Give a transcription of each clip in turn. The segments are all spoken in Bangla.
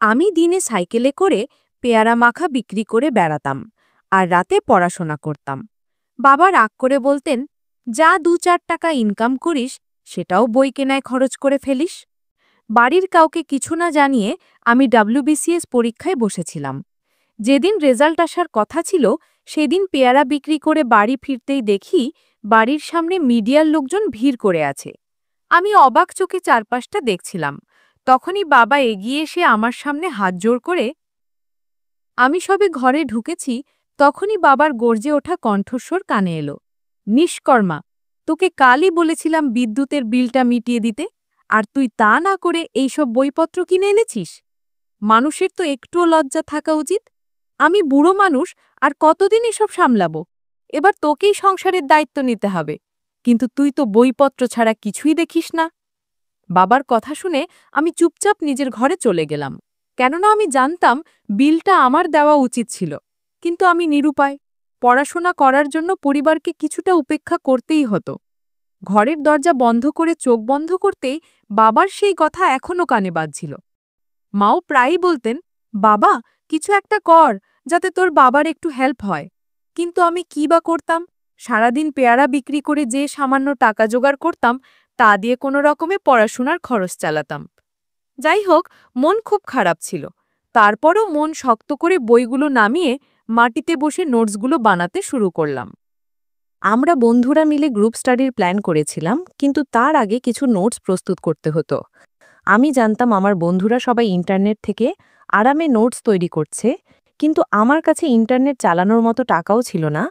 আমি দিনে সাইকেলে করে পেয়ারা মাখা বিক্রি করে বেড়াতাম আর রাতে পড়াশোনা করতাম। বাবা রাগ করে বলতেন, যা ২-৪ টাকা ইনকাম করিস সেটাও বই কেনায় খরচ করে ফেলিস। বাড়ির কাউকে কিছু না জানিয়ে আমি ডাব্লিউবিসিএস পরীক্ষায় বসেছিলাম। যেদিন রেজাল্ট আসার কথা ছিল সেদিন পেয়ারা বিক্রি করে বাড়ি ফিরতেই দেখি বাড়ির সামনে মিডিয়ার লোকজন ভিড় করে আছে। আমি অবাক চোখে চারপাশটা দেখছিলাম। তখনই বাবা এগিয়ে এসে আমার সামনে হাত জোড় করে, আমি সবে ঘরে ঢুকেছি তখনই বাবার গর্জে ওঠা কণ্ঠস্বর কানে এলো, নিষ্কর্মা, তোকে কালই বলেছিলাম বিদ্যুতের বিলটা মিটিয়ে দিতে, আর তুই তা না করে এইসব বইপত্র কিনে এনেছিস। মানুষের তো একটুও লজ্জা থাকা উচিত। আমি বুড়ো মানুষ, আর কতদিন এসব সামলাবো। এবার তোকেই সংসারের দায়িত্ব নিতে হবে, কিন্তু তুই তো বইপত্র ছাড়া কিছুই দেখিস না। বাবার কথা শুনে আমি চুপচাপ নিজের ঘরে চলে গেলাম, কেননা আমি জানতাম বিলটা আমার দেওয়া উচিত ছিল। কিন্তু আমি নিরুপায়। পড়াশোনা করার জন্য পরিবারকে কিছুটা উপেক্ষা করতেই হতো। ঘরের দরজা বন্ধ করে চোখ বন্ধ করতেই বাবার সেই কথা এখনো কানে বাজছিল। মাও প্রায়ই বলতেন, বাবা, কিছু একটা কর, যাতে তোর বাবার একটু হেল্প হয়। কিন্তু আমি কি বা করতাম? সারাদিন পেয়ারা বিক্রি করে যে সামান্য টাকা জোগাড় করতাম তা দিয়ে কোনো রকমে পড়াশোনার খরচ চালাতাম। যাই হোক, মন খুব খারাপ ছিল। তারপরও মন শক্ত করে বইগুলো নামিয়ে মাটিতে বসে নোটসগুলো বানাতে শুরু করলাম। আমরা বন্ধুরা মিলে গ্রুপ স্টাডির প্ল্যান করেছিলাম, কিন্তু তার আগে কিছু নোটস প্রস্তুত করতে হতো। আমি জানতাম আমার বন্ধুরা সবাই ইন্টারনেট থেকে আরামে নোটস তৈরি করছে, কিন্তু আমার কাছে ইন্টারনেট চালানোর মতো টাকাও ছিল না।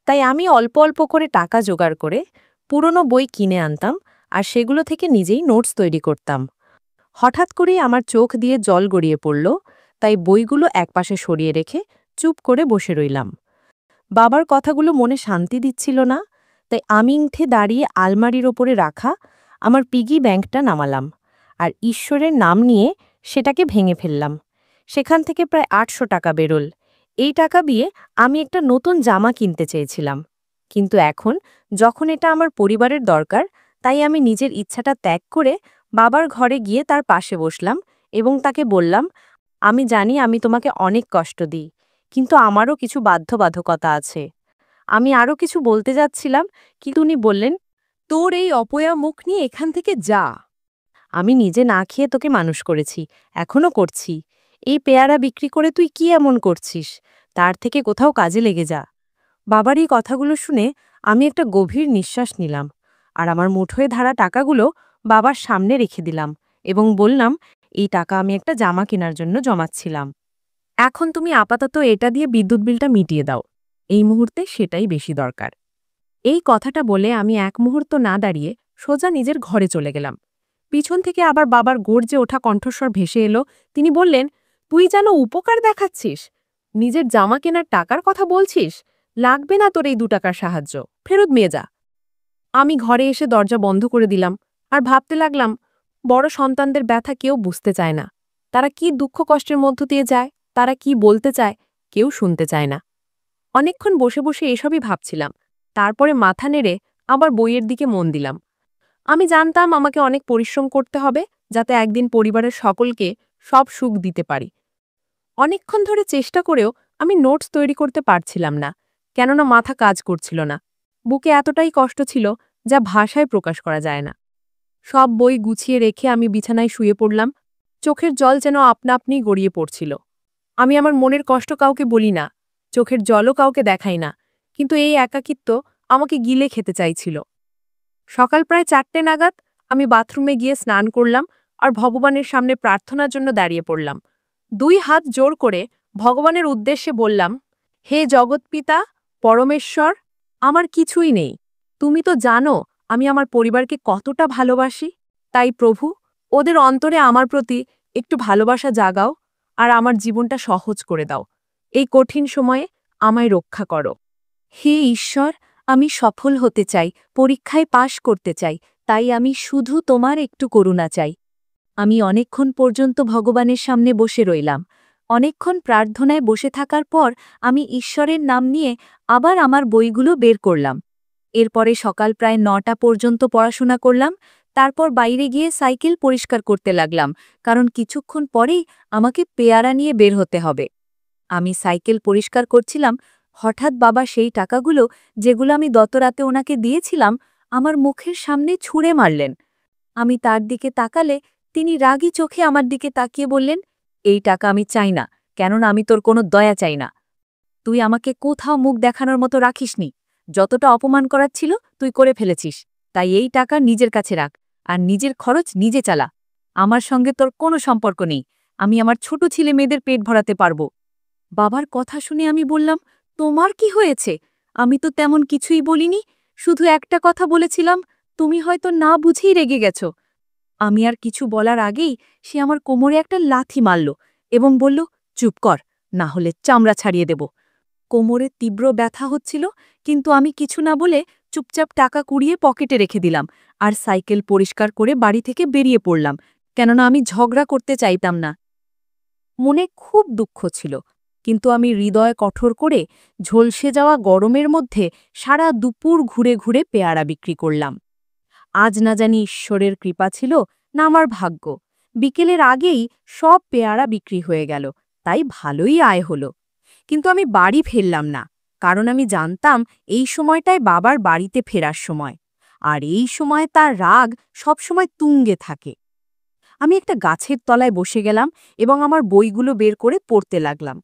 তাই আমি অল্প অল্প করে টাকা জোগাড় করে পুরনো বই কিনে আনতাম আর সেগুলো থেকে নিজেই নোটস তৈরি করতাম। হঠাৎ করেই আমার চোখ দিয়ে জল গড়িয়ে পড়ল, তাই বইগুলো একপাশে সরিয়ে রেখে চুপ করে বসে রইলাম। বাবার কথাগুলো মনে শান্তি দিচ্ছিল না, তাই আমি উঠে দাঁড়িয়ে আলমারির ওপরে রাখা আমার পিগি ব্যাংকটা নামালাম আর ঈশ্বরের নাম নিয়ে সেটাকে ভেঙে ফেললাম। সেখান থেকে প্রায় ৮০০ টাকা বেরোল। এই টাকা দিয়ে আমি একটা নতুন জামা কিনতে চেয়েছিলাম। কিন্তু এখন যখন এটা আমার পরিবারের দরকার, তাই আমি নিজের ইচ্ছাটা ত্যাগ করে বাবার ঘরে গিয়ে তার পাশে বসলাম এবং তাকে বললাম, আমি জানি আমি তোমাকে অনেক কষ্ট দিই, কিন্তু আমারও কিছু বাধ্যবাধকতা আছে। আমি আরও কিছু বলতে যাচ্ছিলাম, কিন্তু উনি বললেন, তোর এই অপয়া মুখ নিয়ে এখান থেকে যা। আমি নিজে না খেয়ে তোকে মানুষ করেছি, এখনও করছি। এই পেয়ারা বিক্রি করে তুই কি এমন করছিস? তার থেকে কোথাও কাজে লেগে যা। বাবার এই কথাগুলো শুনে আমি একটা গভীর নিঃশ্বাস নিলাম আর আমার মুঠোয় ধারা টাকাগুলো বাবার সামনে রেখে দিলাম এবং বললাম, এই টাকা আমি একটা জামা কেনার জন্য জমাচ্ছিলাম। এখন তুমি আপাতত এটা দিয়ে বিদ্যুৎ বিলটা মিটিয়ে দাও। এই মুহূর্তে সেটাই বেশি দরকার। এই কথাটা বলে আমি এক মুহূর্ত না দাঁড়িয়ে সোজা নিজের ঘরে চলে গেলাম। পিছন থেকে আবার বাবার গর্জে ওঠা কণ্ঠস্বর ভেসে এলো। তিনি বললেন, তুই যেন উপকার দেখাচ্ছিস, নিজের জামা কেনার টাকার কথা বলছিস। লাগবে না তোর এই ২ টাকার সাহায্য, ফেরত নিয়ে যা। আমি ঘরে এসে দরজা বন্ধ করে দিলাম আর ভাবতে লাগলাম, বড় সন্তানদের ব্যথা কেউ বুঝতে চায় না। তারা কি দুঃখ কষ্টের মধ্য দিয়ে যায়, তারা কি বলতে চায়, কেউ শুনতে চায় না। অনেকক্ষণ বসে বসে এসবই ভাবছিলাম। তারপরে মাথা নেড়ে আবার বইয়ের দিকে মন দিলাম। আমি জানতাম আমাকে অনেক পরিশ্রম করতে হবে, যাতে একদিন পরিবারের সকলকে সব সুখ দিতে পারি। অনেকক্ষণ ধরে চেষ্টা করেও আমি নোটস তৈরি করতে পারছিলাম না, কেননা মাথা কাজ করছিল না। বুকে এতটাই কষ্ট ছিল যা ভাষায় প্রকাশ করা যায় না। সব বই গুছিয়ে রেখে আমি বিছানায় শুয়ে পড়লাম। চোখের জল যেন আপনা আপনি গড়িয়ে পড়ছিল। আমি আমার মনের কষ্ট কাউকে বলি না, চোখের জলও কাউকে দেখাই না, কিন্তু এই একাকিত্ব আমাকে গিলে খেতে চাইছিল। সকাল প্রায় ৪টে নাগাদ আমি বাথরুমে গিয়ে স্নান করলাম আর ভগবানের সামনে প্রার্থনার জন্য দাঁড়িয়ে পড়লাম। ২ হাত জোর করে ভগবানের উদ্দেশ্যে বললাম, হে জগৎপিতা, পরমেশ্বর, আমার কিছুই নেই। তুমি তো জানো আমি আমার পরিবারকে কতটা ভালোবাসি। তাই প্রভু, ওদের অন্তরে আমার প্রতি একটু ভালোবাসা জাগাও আর আমার জীবনটা সহজ করে দাও। এই কঠিন সময়ে আমায় রক্ষা করো। হে ঈশ্বর, আমি সফল হতে চাই, পরীক্ষায় পাশ করতে চাই, তাই আমি শুধু তোমার একটু করুণা চাই। আমি অনেকক্ষণ পর্যন্ত ভগবানের সামনে বসে রইলাম। অনেকক্ষণ প্রার্থনায় বসে থাকার পর আমি ঈশ্বরের নাম নিয়ে আবার আমার বইগুলো বের করলাম। এরপরে সকাল প্রায় ৯টা পর্যন্ত পড়াশোনা করলাম। তারপর বাইরে গিয়ে সাইকেল পরিষ্কার করতে লাগলাম, কারণ কিছুক্ষণ পরেই আমাকে পেয়ারা নিয়ে বের হতে হবে। আমি সাইকেল পরিষ্কার করছিলাম, হঠাৎ বাবা সেই টাকাগুলো, যেগুলো আমি গতরাতে ওনাকে দিয়েছিলাম, আমার মুখের সামনে ছুঁড়ে মারলেন। আমি তার দিকে তাকালে তিনি রাগী চোখে আমার দিকে তাকিয়ে বললেন, এই টাকা আমি চাই না, কেননা আমি তোর কোনো দয়া চাই না। তুই আমাকে কোথাও মুখ দেখানোর মতো রাখিসনি। যতটা অপমান করার ছিল তুই করে ফেলেছিস, তাই এই টাকা নিজের কাছে রাখ, আর নিজের খরচ নিজে চালা। আমার সঙ্গে তোর কোনো সম্পর্ক নেই। আমি আমার ছোট ছেলে মেয়েদের পেট ভরাতে পারবো। বাবার কথা শুনে আমি বললাম, তোমার কি হয়েছে? আমি তো তেমন কিছুই বলিনি, শুধু একটা কথা বলেছিলাম, তুমি হয়তো না বুঝেই রেগে গেছ। আমি আর কিছু বলার আগেই সে আমার কোমরে একটা লাথি মারল এবং বলল, চুপ কর, না হলে চামড়া ছাড়িয়ে দেব। কোমরে তীব্র ব্যথা হচ্ছিল, কিন্তু আমি কিছু না বলে চুপচাপ টাকা কুড়িয়ে পকেটে রেখে দিলাম আর সাইকেল পরিষ্কার করে বাড়ি থেকে বেরিয়ে পড়লাম, কেননা আমি ঝগড়া করতে চাইতাম না। মনে খুব দুঃখ ছিল, কিন্তু আমি হৃদয় কঠোর করে ঝলসে যাওয়া গরমের মধ্যে সারা দুপুর ঘুরে ঘুরে পেয়ারা বিক্রি করলাম। আজ না জানি ঈশ্বরের কৃপা ছিল না আমার ভাগ্য, বিকেলের আগেই সব পেয়ারা বিক্রি হয়ে গেল, তাই ভালোই আয় হলো। কিন্তু আমি বাড়ি ফিরলাম না, কারণ আমি জানতাম এই সময়টায় বাবার বাড়িতে ফেরার সময়, আর এই সময় তার রাগ সবসময় তুঙ্গে থাকে। আমি একটা গাছের তলায় বসে গেলাম এবং আমার বইগুলো বের করে পড়তে লাগলাম।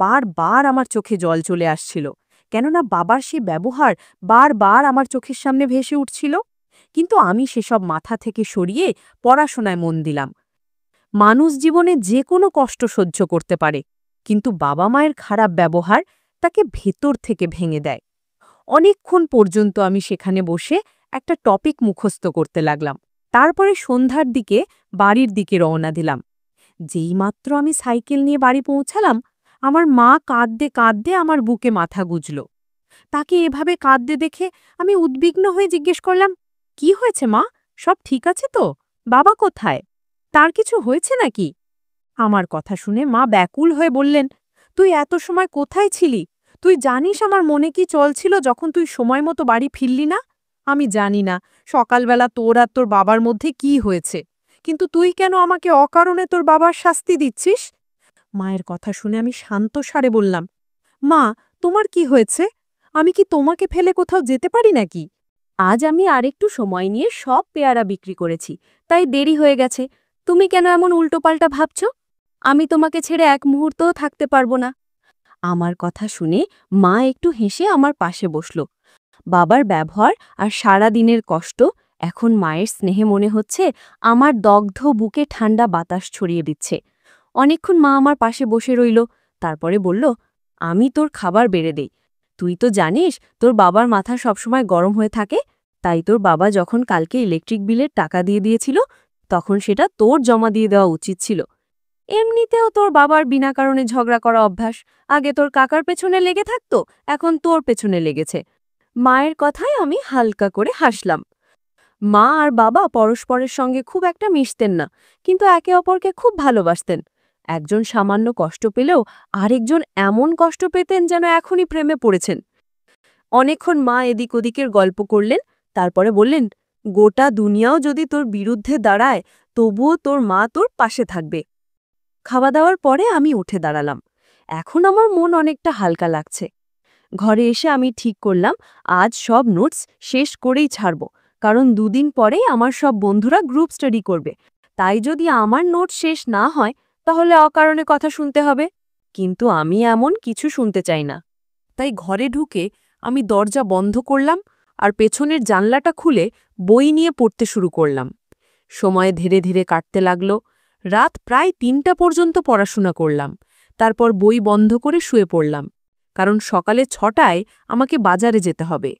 বারবার আমার চোখে জল চলে আসছিল, কেননা বাবার সে ব্যবহার বারবার আমার চোখের সামনে ভেসে উঠছিল। কিন্তু আমি সেসব মাথা থেকে সরিয়ে পড়াশোনায় মন দিলাম। মানুষ জীবনে যে কোনো কষ্ট সহ্য করতে পারে, কিন্তু বাবা মায়ের খারাপ ব্যবহার তাকে ভেতর থেকে ভেঙে দেয়। অনেকক্ষণ পর্যন্ত আমি সেখানে বসে একটা টপিক মুখস্থ করতে লাগলাম। তারপরে সন্ধ্যার দিকে বাড়ির দিকে রওনা দিলাম। যেইমাত্র আমি সাইকেল নিয়ে বাড়ি পৌঁছালাম, আমার মা কাঁদতে কাঁদতে আমার বুকে মাথা গুজল। তাকে এভাবে কাঁদতে দেখে আমি উদ্বিগ্ন হয়ে জিজ্ঞেস করলাম, কি হয়েছে মা? সব ঠিক আছে তো? বাবা কোথায়? তার কিছু হয়েছে নাকি? আমার কথা শুনে মা ব্যাকুল হয়ে বললেন, তুই এত সময় কোথায় ছিলি? তুই জানিস আমার মনে কি চলছিল যখন তুই সময় মতো বাড়ি ফিরলি না? আমি জানি না সকালবেলা তোর আর তোর বাবার মধ্যে কি হয়েছে, কিন্তু তুই কেন আমাকে অকারণে তোর বাবার শাস্তি দিচ্ছিস? মায়ের কথা শুনে আমি শান্ত স্বরে বললাম, মা, তোমার কি হয়েছে? আমি কি তোমাকে ফেলে কোথাও যেতে পারি নাকি? আজ আমি আরেকটু সময় নিয়ে সব পেয়ারা বিক্রি করেছি, তাই দেরি হয়ে গেছে। তুমি কেন এমন উল্টোপাল্টা ভাবছ? আমি তোমাকে ছেড়ে এক মুহূর্তও থাকতে পারবো না। আমার কথা শুনে মা একটু হেসে আমার পাশে বসল। বাবার ব্যবহার আর সারা দিনের কষ্ট এখন মায়ের স্নেহে মনে হচ্ছে আমার দগ্ধ বুকে ঠান্ডা বাতাস ছড়িয়ে দিচ্ছে। অনেকক্ষণ মা আমার পাশে বসে রইল, তারপরে বলল, আমি তোর খাবার বেড়ে দেই। তুই তো জানিস তোর বাবার মাথা সবসময় গরম হয়ে থাকে, তাই তোর বাবা যখন কালকে ইলেকট্রিক বিলের টাকা দিয়ে দিয়েছিল, তখন সেটা তোর জমা দিয়ে দেওয়া উচিত ছিল। এমনিতেও তোর বাবার বিনা কারণে ঝগড়া করা অভ্যাস, আগে তোর কাকার পেছনে লেগে থাকতো, এখন তোর পেছনে লেগেছে। মায়ের কথায় আমি হালকা করে হাসলাম। মা আর বাবা পরস্পরের সঙ্গে খুব একটা মিশতেন না, কিন্তু একে অপরকে খুব ভালোবাসতেন। একজন সামান্য কষ্ট পেলেও আরেকজন এমন কষ্ট পেতেন যেন এখনই প্রেমে পড়েছেন। অনেকক্ষণ মা এদিক ওদিকের গল্প করলেন, তারপরে বললেন, গোটা দুনিয়াও যদি তোর বিরুদ্ধে দাঁড়ায়, তবুও তোর মা তোর পাশে থাকবে। খাওয়া দাওয়ার পরে আমি উঠে দাঁড়ালাম। এখন আমার মন অনেকটা হালকা লাগছে। ঘরে এসে আমি ঠিক করলাম আজ সব নোটস শেষ করেই ছাড়ব, কারণ দুদিন পরেই আমার সব বন্ধুরা গ্রুপ স্টাডি করবে। তাই যদি আমার নোট শেষ না হয় তাহলে অকারণে কথা শুনতে হবে, কিন্তু আমি এমন কিছু শুনতে চাই না। তাই ঘরে ঢুকে আমি দরজা বন্ধ করলাম আর পেছনের জানলাটা খুলে বই নিয়ে পড়তে শুরু করলাম। সময় ধীরে ধীরে কাটতে লাগল। রাত প্রায় ৩টা পর্যন্ত পড়াশোনা করলাম, তারপর বই বন্ধ করে শুয়ে পড়লাম, কারণ সকালে ৬টায় আমাকে বাজারে যেতে হবে।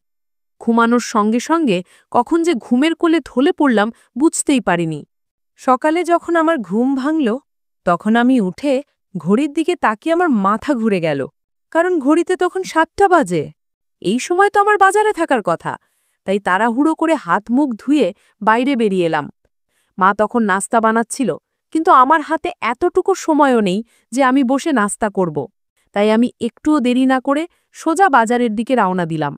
ঘুমানোর সঙ্গে সঙ্গে কখন যে ঘুমের কোলে ঢলে পড়লাম বুঝতেই পারিনি। সকালে যখন আমার ঘুম ভাঙল, তখন আমি উঠে ঘড়ির দিকে তাকিয়ে আমার মাথা ঘুরে গেল, কারণ ঘড়িতে তখন ৭টা বাজে। এই সময় তো আমার বাজারে থাকার কথা, তাই তাড়াহুড়ো করে হাত মুখ ধুয়ে বাইরে বেরিয়ে এলাম। মা তখন নাস্তা বানাচ্ছিল, কিন্তু আমার হাতে এতটুকু সময়ও নেই যে আমি বসে নাস্তা করব। তাই আমি একটুও দেরি না করে সোজা বাজারের দিকে রওনা দিলাম।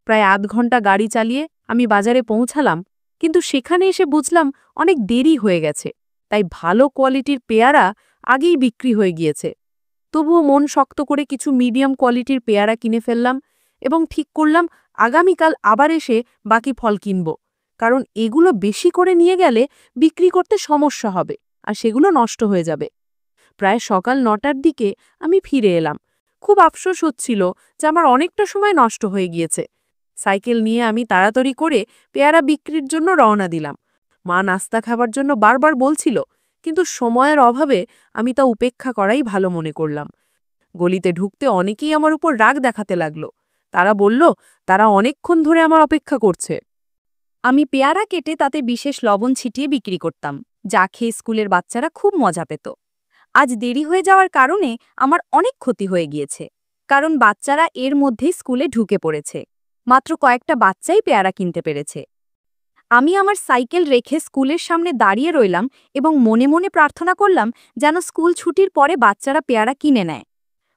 প্রায় আধ ঘন্টা গাড়ি চালিয়ে আমি বাজারে পৌঁছালাম, কিন্তু সেখানে এসে বুঝলাম অনেক দেরি হয়ে গেছে, তাই ভালো কোয়ালিটির পেয়ারা আগেই বিক্রি হয়ে গিয়েছে। তবুও মন শক্ত করে কিছু মিডিয়াম কোয়ালিটির পেয়ারা কিনে ফেললাম এবং ঠিক করলাম আগামীকাল আবার এসে বাকি ফল কিনব, কারণ এগুলো বেশি করে নিয়ে গেলে বিক্রি করতে সমস্যা হবে আর সেগুলো নষ্ট হয়ে যাবে। প্রায় সকাল ৯টার দিকে আমি ফিরে এলাম। খুব আফসোস হচ্ছিল যে আমার অনেকটা সময় নষ্ট হয়ে গিয়েছে। সাইকেল নিয়ে আমি তাড়াতাড়ি করে পেয়ারা বিক্রির জন্য রওনা দিলাম। মা নাস্তা খাবার জন্য বারবার বলছিল, কিন্তু সময়ের অভাবে আমি তা উপেক্ষা করাই ভালো মনে করলাম। গলিতে ঢুকতে অনেকেই আমার উপর রাগ দেখাতে লাগলো। তারা বলল তারা অনেকক্ষণ ধরে আমার অপেক্ষা করছে। আমি পেয়ারা কেটে তাতে বিশেষ লবণ ছিটিয়ে বিক্রি করতাম, যা খেয়ে স্কুলের বাচ্চারা খুব মজা পেত। আজ দেরি হয়ে যাওয়ার কারণে আমার অনেক ক্ষতি হয়ে গিয়েছে, কারণ বাচ্চারা এর মধ্যেই স্কুলে ঢুকে পড়েছে। মাত্র কয়েকটা বাচ্চাই পেয়ারা কিনতে পেরেছে। আমি আমার সাইকেল রেখে স্কুলের সামনে দাঁড়িয়ে রইলাম এবং মনে মনে প্রার্থনা করলাম যেন স্কুল ছুটির পরে বাচ্চারা পেয়ারা কিনে নেয়।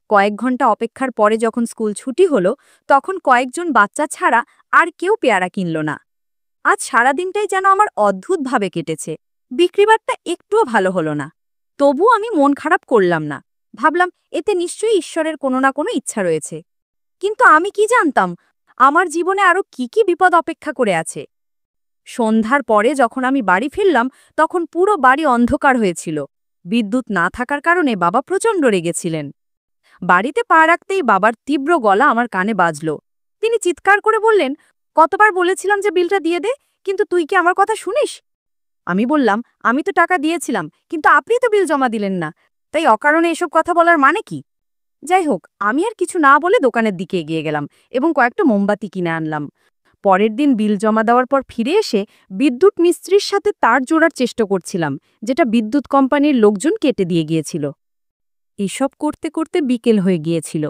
কয়েক ঘন্টা অপেক্ষার পরে যখন স্কুল ছুটি হলো, তখন কয়েকজন বাচ্চা ছাড়া আর কেউ পেয়ারা কিনল না। আজ সারাদিনটাই যেন আমার অদ্ভুতভাবে কেটেছে। বিক্রিবারটা একটুও ভালো হলো না। তবু আমি মন খারাপ করলাম না। ভাবলাম এতে নিশ্চয়ই ঈশ্বরের কোনো না কোনো ইচ্ছা রয়েছে। কিন্তু আমি কি জানতাম আমার জীবনে আরও কি কি বিপদ অপেক্ষা করে আছে। সন্ধ্যার পরে যখন আমি বাড়ি ফিরলাম, তখন পুরো বাড়ি অন্ধকার হয়েছিল। বিদ্যুৎ না থাকার কারণে বাবা প্রচণ্ড রেগেছিলেন। বাড়িতে পা রাখতেই বাবার তীব্র গলা আমার কানে বাজল। তিনি চিৎকার করে বললেন, কতবার বলেছিলাম যে বিলটা দিয়ে দে, কিন্তু তুই কি আমার কথা শুনিস? আমি বললাম, আমি তো টাকা দিয়েছিলাম, কিন্তু আপনি তো বিল জমা দিলেন না, তাই অকারণে এসব কথা বলার মানে কি? যাই হোক, আমি আর কিছু না বলে দোকানের দিকে এগিয়ে গেলাম এবং কয়েকটা মোমবাতি কিনে আনলাম। পরের দিন বিল জমা দেওয়ার পর ফিরে এসে বিদ্যুৎ মিস্ত্রির সাথে তার জোড়ার চেষ্টা করছিলাম, যেটা বিদ্যুৎ কোম্পানির লোকজন কেটে দিয়ে গিয়েছিল। এসব করতে করতে বিকেল হয়ে গিয়েছিল,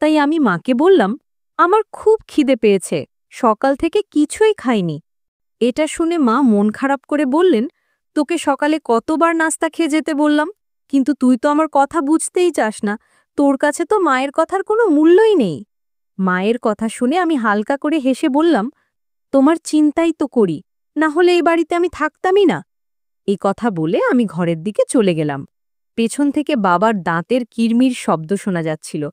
তাই আমি মাকে বললাম, আমার খুব খিদে পেয়েছে, সকাল থেকে কিছুই খাইনি। এটা শুনে মা মন খারাপ করে বললেন, তোকে সকালে কতবার নাস্তা খেয়ে যেতে বললাম, কিন্তু তুই তো আমার কথা বুঝতেই চাস না, তোর কাছে তো মায়ের কথার কোনো মূল্যই নেই। মায়ের কথা শুনে আমি হালকা করে হেসে বললাম, তোমার চিন্তাই তো করি, না হলে এই বাড়িতে আমি থাকতামই না। এই কথা বলে আমি ঘরের দিকে চলে গেলাম। পেছন থেকে বাবার দাঁতের কিরমির শব্দ শোনা যাচ্ছিল,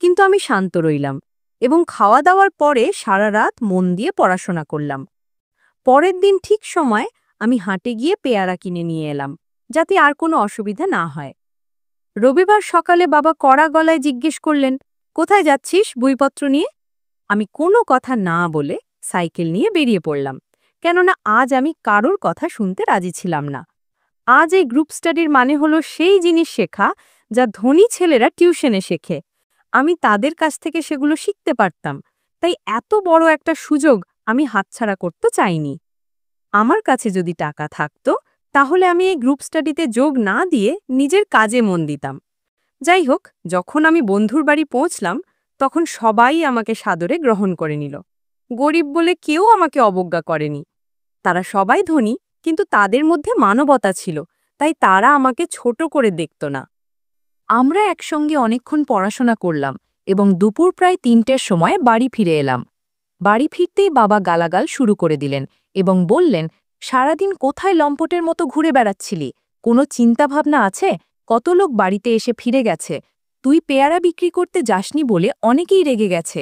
কিন্তু আমি শান্ত রইলাম এবং খাওয়া দাওয়ার পরে সারা রাত মন দিয়ে পড়াশোনা করলাম। পরের দিন ঠিক সময় আমি হাটে গিয়ে পেয়ারা কিনে নিয়ে এলাম, যাতে আর কোনো অসুবিধা না হয়। রবিবার সকালে বাবা কড়া গলায় জিজ্ঞেস করলেন, কোথায় যাচ্ছিস বইপত্র নিয়ে? আমি কোনো কথা না বলে সাইকেল নিয়ে বেরিয়ে পড়লাম, কেননা আজ আমি কারোর কথা শুনতে রাজি ছিলাম না। আজ এই গ্রুপ স্টাডির মানে হলো সেই জিনিস শেখা যা ধনী ছেলেরা টিউশনে শেখে। আমি তাদের কাছ থেকে সেগুলো শিখতে পারতাম, তাই এত বড় একটা সুযোগ আমি হাতছাড়া করতে চাইনি। আমার কাছে যদি টাকা থাকতো, তাহলে আমি এই গ্রুপ স্টাডিতে যোগ না দিয়ে নিজের কাজে মন দিতাম। যাই হোক, যখন আমি বন্ধুর বাড়ি পৌঁছলাম, তখন সবাই আমাকে সাদরে গ্রহণ করে নিল। গরিব বলে কেউ আমাকে অবজ্ঞা করেনি। তারা সবাই ধনী, কিন্তু তাদের মধ্যে মানবতা ছিল, তাই তারা আমাকে ছোট করে দেখত না। আমরা একসঙ্গে অনেকক্ষণ পড়াশোনা করলাম এবং দুপুর প্রায় ৩টের সময় বাড়ি ফিরে এলাম। বাড়ি ফিরতেই বাবা গালাগাল শুরু করে দিলেন এবং বললেন, সারাদিন কোথায় লম্পটের মতো ঘুরে বেড়াচ্ছিলি? কোনো চিন্তাভাবনা আছে? কত লোক বাড়িতে এসে ফিরে গেছে, তুই পেয়ারা বিক্রি করতে যাসনি বলে অনেকেই রেগে গেছে।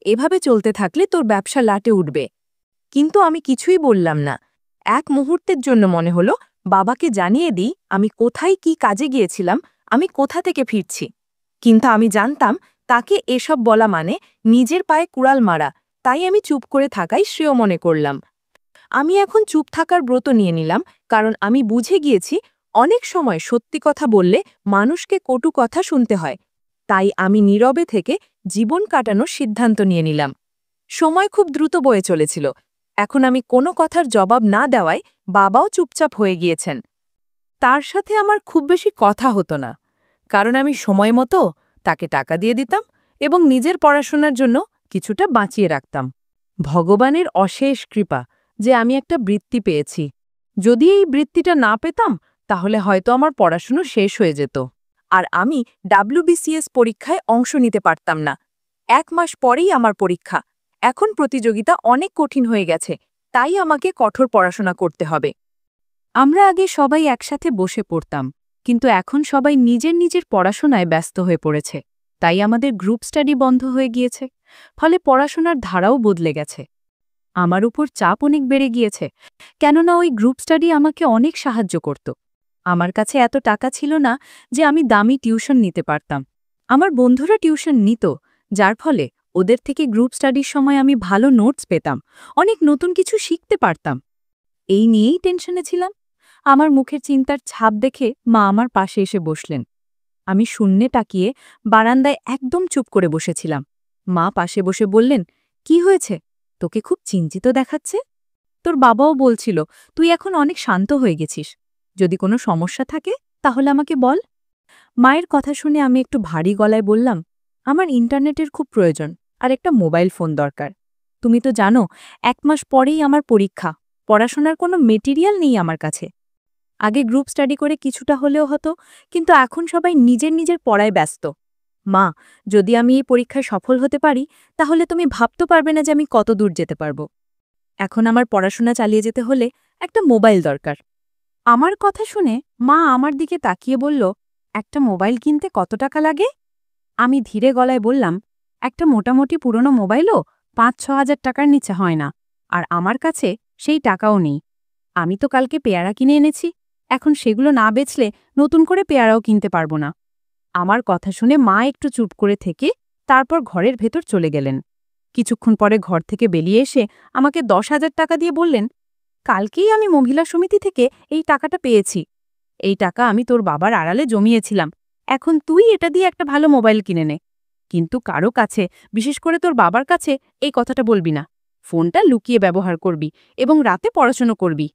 এভাবে চলতে থাকলে তোর ব্যবসা লাটে উঠবে। কিন্তু আমি কিছুই বললাম না। এক মুহূর্তের জন্য মনে হলো বাবাকে জানিয়ে দিই আমি কোথায় কি কাজে গিয়েছিলাম, আমি কোথা থেকে ফিরছি। কিন্তু আমি জানতাম তাকে এসব বলা মানে নিজের পায়ে কুড়াল মারা, তাই আমি চুপ করে থাকাই শ্রেয় মনে করলাম। আমি এখন চুপ থাকার ব্রত নিয়ে নিলাম, কারণ আমি বুঝে গিয়েছি অনেক সময় সত্যি কথা বললে মানুষকে কটু কথা শুনতে হয়। তাই আমি নীরবে থেকে জীবন কাটানোর সিদ্ধান্ত নিয়ে নিলাম। সময় খুব দ্রুত বয়ে চলেছিল। এখন আমি কোনো কথার জবাব না দেওয়ায় বাবাও চুপচাপ হয়ে গিয়েছেন। তার সাথে আমার খুব বেশি কথা হতো না, কারণ আমি সময় মতো তাকে টাকা দিয়ে দিতাম এবং নিজের পড়াশোনার জন্য কিছুটা বাঁচিয়ে রাখতাম। ভগবানের অশেষ কৃপা যে আমি একটা বৃত্তি পেয়েছি। যদি এই বৃত্তিটা না পেতাম, তাহলে হয়তো আমার পড়াশুনো শেষ হয়ে যেত আর আমি WBCS পরীক্ষায় অংশ নিতে পারতাম না। 1 মাস পরেই আমার পরীক্ষা। এখন প্রতিযোগিতা অনেক কঠিন হয়ে গেছে, তাই আমাকে কঠোর পড়াশোনা করতে হবে। আমরা আগে সবাই একসাথে বসে পড়তাম, কিন্তু এখন সবাই নিজের নিজের পড়াশোনায় ব্যস্ত হয়ে পড়েছে। তাই আমাদের গ্রুপ স্টাডি বন্ধ হয়ে গিয়েছে, ফলে পড়াশোনার ধারাও বদলে গেছে। আমার উপর চাপ অনেক বেড়ে গিয়েছে, কেননা ওই গ্রুপ স্টাডি আমাকে অনেক সাহায্য করত। আমার কাছে এত টাকা ছিল না যে আমি দামি টিউশন নিতে পারতাম। আমার বন্ধুরা টিউশন নিত, যার ফলে ওদের থেকে গ্রুপ স্টাডির সময় আমি ভালো নোটস পেতাম, অনেক নতুন কিছু শিখতে পারতাম। এই নিয়েই টেনশনে ছিলাম। আমার মুখের চিন্তার ছাপ দেখে মা আমার পাশে এসে বসলেন। আমি শূন্যে তাকিয়ে বারান্দায় একদম চুপ করে বসেছিলাম। মা পাশে বসে বললেন, কি হয়েছে? তোকে খুব চিন্তিত দেখাচ্ছে। তোর বাবাও বলছিল তুই এখন অনেক শান্ত হয়ে গেছিস। যদি কোনো সমস্যা থাকে তাহলে আমাকে বল। মায়ের কথা শুনে আমি একটু ভারী গলায় বললাম, আমার ইন্টারনেটের খুব প্রয়োজন আর একটা মোবাইল ফোন দরকার। তুমি তো জানো 1 মাস পরেই আমার পরীক্ষা, পড়াশোনার কোনো মেটেরিয়াল নেই আমার কাছে। আগে গ্রুপ স্টাডি করে কিছুটা হলেও হতো, কিন্তু এখন সবাই নিজের নিজের পড়ায় ব্যস্ত। মা, যদি আমি এই পরীক্ষায় সফল হতে পারি তাহলে তুমি ভাবতে পারবে না যে আমি কত দূর যেতে পারবো। এখন আমার পড়াশোনা চালিয়ে যেতে হলে একটা মোবাইল দরকার। আমার কথা শুনে মা আমার দিকে তাকিয়ে বলল, একটা মোবাইল কিনতে কত টাকা লাগে? আমি ধীরে গলায় বললাম, একটা মোটামুটি পুরনো মোবাইলও 5-6 হাজার টাকার নিচে হয় না, আর আমার কাছে সেই টাকাও নেই। আমি তো কালকে পেয়ারা কিনে এনেছি, এখন সেগুলো না বেচলে নতুন করে পেয়ারাও কিনতে পারবো না। আমার কথা শুনে মা একটু চুপ করে থেকে তারপর ঘরের ভেতর চলে গেলেন। কিছুক্ষণ পরে ঘর থেকে বেরিয়ে এসে আমাকে 10,000 টাকা দিয়ে বললেন, কালকেই আমি মহিলা সমিতি থেকে এই টাকাটা পেয়েছি। এই টাকা আমি তোর বাবার আড়ালে জমিয়েছিলাম। এখন তুই এটা দিয়ে একটা ভালো মোবাইল কিনে নে। কিন্তু কারো কাছে, বিশেষ করে তোর বাবার কাছে, এই কথাটা বলবি না। ফোনটা লুকিয়ে ব্যবহার করবি এবং রাতে পড়াশোনা করবি।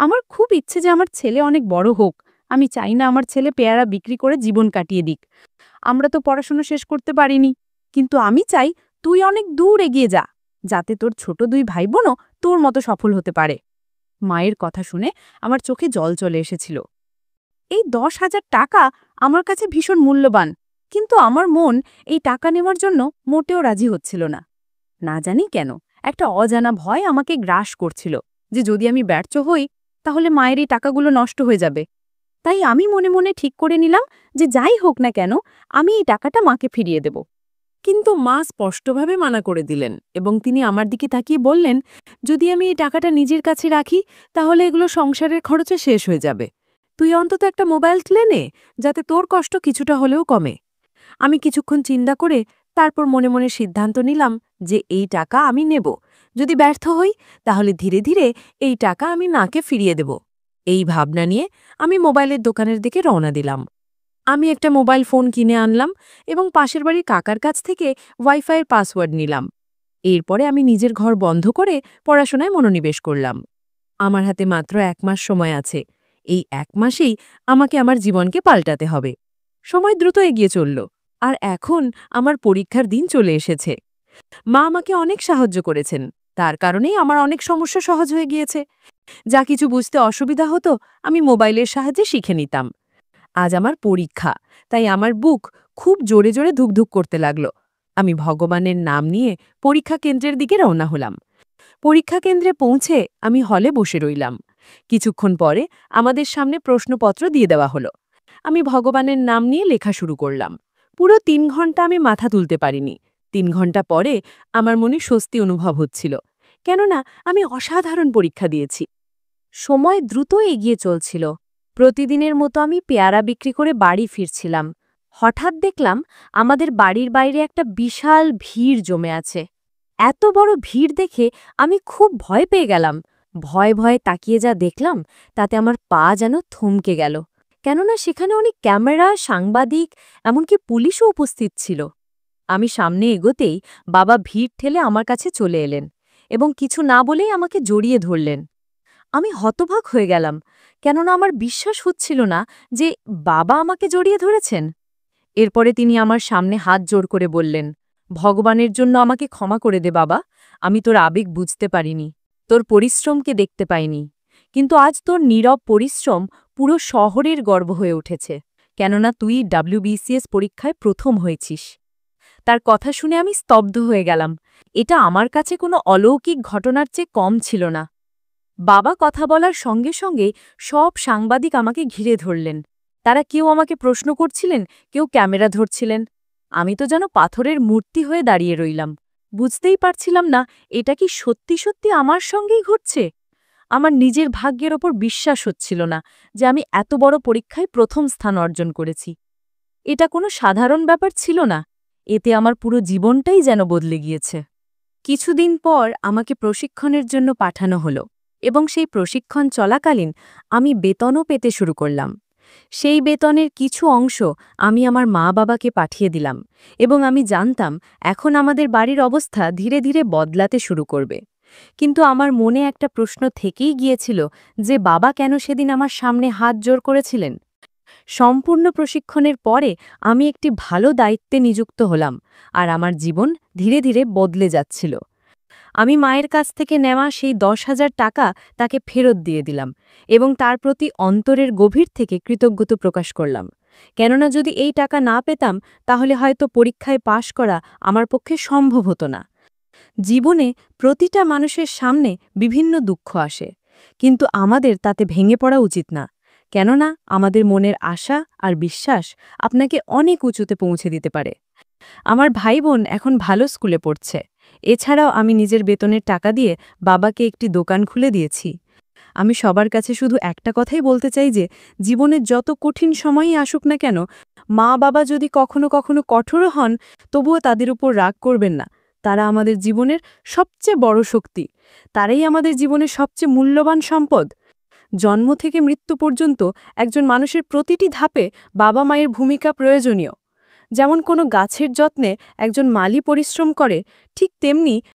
আমার খুব ইচ্ছে যে আমার ছেলে অনেক বড় হোক। আমি চাই না আমার ছেলে পেয়ারা বিক্রি করে জীবন কাটিয়ে দিক। আমরা তো পড়াশোনা শেষ করতে পারিনি, কিন্তু আমি চাই তুই অনেক দূর এগিয়ে যা, যাতে তোর ছোট 2 ভাই বোনও তোর মতো সফল হতে পারে। মায়ের কথা শুনে আমার চোখে জল চলে এসেছিল। এই 10,000 টাকা আমার কাছে ভীষণ মূল্যবান, কিন্তু আমার মন এই টাকা নেওয়ার জন্য মোটেও রাজি হচ্ছিল না। না জানি কেন একটা অজানা ভয় আমাকে গ্রাস করছিল যে যদি আমি ব্যর্থ হই তাহলে মায়ের এই টাকাগুলো নষ্ট হয়ে যাবে। তাই আমি মনে মনে ঠিক করে নিলাম যে যাই হোক না কেন আমি এই টাকাটা মাকে ফিরিয়ে দেব। কিন্তু মা স্পষ্টভাবে মানা করে দিলেন এবং তিনি আমার দিকে তাকিয়ে বললেন, যদি আমি এই টাকাটা নিজের কাছে রাখি তাহলে এগুলো সংসারের খরচে শেষ হয়ে যাবে। তুই অন্তত একটা মোবাইল কিনে নে, যাতে তোর কষ্ট কিছুটা হলেও কমে। আমি কিছুক্ষণ চিন্তা করে তারপর মনে মনে সিদ্ধান্ত নিলাম যে এই টাকা আমি নেব। যদি ব্যর্থ হই তাহলে ধীরে ধীরে এই টাকা আমি নাকে ফিরিয়ে দেব। এই ভাবনা নিয়ে আমি মোবাইলের দোকানের দিকে রওনা দিলাম। আমি একটা মোবাইল ফোন কিনে আনলাম এবং পাশের বাড়ির কাকার কাছ থেকে ওয়াইফাইয়ের পাসওয়ার্ড নিলাম। এরপরে আমি নিজের ঘর বন্ধ করে পড়াশোনায় মনোনিবেশ করলাম। আমার হাতে মাত্র 1 মাস সময় আছে। এই 1 মাসেই আমাকে আমার জীবনকে পাল্টাতে হবে। সময় দ্রুত এগিয়ে চলল, আর এখন আমার পরীক্ষার দিন চলে এসেছে। মা আমাকে অনেক সাহায্য করেছেন, তার কারণেই আমার অনেক সমস্যা সহজ হয়ে গিয়েছে। যা কিছু বুঝতে অসুবিধা হতো আমি মোবাইলের সাহায্যে শিখে নিতাম। আজ আমার পরীক্ষা, তাই আমার বুক খুব জোরে জোরে ধুকধুক করতে লাগল। আমি ভগবানের নাম নিয়ে পরীক্ষা কেন্দ্রের দিকে রওনা হলাম। পরীক্ষা কেন্দ্রে পৌঁছে আমি হলে বসে রইলাম। কিছুক্ষণ পরে আমাদের সামনে প্রশ্নপত্র দিয়ে দেওয়া হলো। আমি ভগবানের নাম নিয়ে লেখা শুরু করলাম। পুরো 3 ঘন্টা আমি মাথা তুলতে পারিনি। 3 ঘন্টা পরে আমার মনে স্বস্তি অনুভব হচ্ছিল, কেননা আমি অসাধারণ পরীক্ষা দিয়েছি। সময় দ্রুত এগিয়ে চলছিল। প্রতিদিনের মতো আমি পেয়ারা বিক্রি করে বাড়ি ফিরছিলাম। হঠাৎ দেখলাম আমাদের বাড়ির বাইরে একটা বিশাল ভিড় জমে আছে। এত বড় ভিড় দেখে আমি খুব ভয় পেয়ে গেলাম। ভয়ে ভয়ে তাকিয়ে যা দেখলাম তাতে আমার পা যেন থমকে গেল, কেননা সেখানে অনেক ক্যামেরা, সাংবাদিক, এমনকি পুলিশও উপস্থিত ছিল। আমি সামনে এগোতেই বাবা ভিড় ঠেলে আমার কাছে চলে এলেন এবং কিছু না বলেই আমাকে জড়িয়ে ধরলেন। আমি হতবাক হয়ে গেলাম, কেননা আমার বিশ্বাস হচ্ছিল না যে বাবা আমাকে জড়িয়ে ধরেছেন। এরপরে তিনি আমার সামনে হাত জোড় করে বললেন, ভগবানের জন্য আমাকে ক্ষমা করে দে বাবা, আমি তোর আবেগ বুঝতে পারিনি, তোর পরিশ্রমকে দেখতে পাইনি। কিন্তু আজ তোর নীরব পরিশ্রম পুরো শহরের গর্ব হয়ে উঠেছে, কেননা তুই WBCS পরীক্ষায় প্রথম হয়েছিস। তার কথা শুনে আমি স্তব্ধ হয়ে গেলাম। এটা আমার কাছে কোনো অলৌকিক ঘটনার চেয়ে কম ছিল না। বাবা কথা বলার সঙ্গে সঙ্গে সব সাংবাদিক আমাকে ঘিরে ধরলেন। তারা কেউ আমাকে প্রশ্ন করছিলেন, কেউ ক্যামেরা ধরছিলেন। আমি তো যেন পাথরের মূর্তি হয়ে দাঁড়িয়ে রইলাম। বুঝতেই পারছিলাম না এটা কি সত্যি সত্যি আমার সঙ্গেই ঘটছে। আমার নিজের ভাগ্যের ওপর বিশ্বাস হচ্ছিল না যে আমি এত বড় পরীক্ষায় প্রথম স্থান অর্জন করেছি। এটা কোনো সাধারণ ব্যাপার ছিল না, এতে আমার পুরো জীবনটাই যেন বদলে গিয়েছে। কিছুদিন পর আমাকে প্রশিক্ষণের জন্য পাঠানো হলো এবং সেই প্রশিক্ষণ চলাকালীন আমি বেতনও পেতে শুরু করলাম। সেই বেতনের কিছু অংশ আমি আমার মা-বাবাকে পাঠিয়ে দিলাম এবং আমি জানতাম এখন আমাদের বাড়ির অবস্থা ধীরে ধীরে বদলাতে শুরু করবে। কিন্তু আমার মনে একটা প্রশ্ন থেকেই গিয়েছিল যে বাবা কেন সেদিন আমার সামনে হাত জোড় করেছিলেন। সম্পূর্ণ প্রশিক্ষণের পরে আমি একটি ভালো দায়িত্বে নিযুক্ত হলাম আর আমার জীবন ধীরে ধীরে বদলে যাচ্ছিল। আমি মায়ের কাছ থেকে নেওয়া সেই 10,000 টাকা তাকে ফেরত দিয়ে দিলাম এবং তার প্রতি অন্তরের গভীর থেকে কৃতজ্ঞতা প্রকাশ করলাম। কেননা যদি এই টাকা না পেতাম তাহলে হয়তো পরীক্ষায় পাশ করা আমার পক্ষে সম্ভব হতো না। জীবনে প্রতিটা মানুষের সামনে বিভিন্ন দুঃখ আসে, কিন্তু আমাদের তাতে ভেঙে পড়া উচিত না। কেননা আমাদের মনের আশা আর বিশ্বাস আপনাকে অনেক উঁচুতে পৌঁছে দিতে পারে। আমার ভাই-বোন এখন ভালো স্কুলে পড়ছে। এছাড়াও আমি নিজের বেতনের টাকা দিয়ে বাবাকে একটি দোকান খুলে দিয়েছি। আমি সবার কাছে শুধু একটা কথাই বলতে চাই যে জীবনের যত কঠিন সময়ই আসুক না কেন, মা-বাবা যদি কখনো কখনো কঠোরও হন, তবুও তাদের উপর রাগ করবেন না। তারা আমাদের জীবনের সবচেয়ে বড় শক্তি। তারাই আমাদের জীবনের সবচেয়ে মূল্যবান সম্পদ। জন্ম থেকে মৃত্যু পর্যন্ত একজন মানুষের প্রতিটি ধাপে বাবা-মায়ের ভূমিকা প্রয়োজনীয়। যেমন কোনো গাছের যত্নে একজন মালি পরিশ্রম করে, ঠিক তেমনি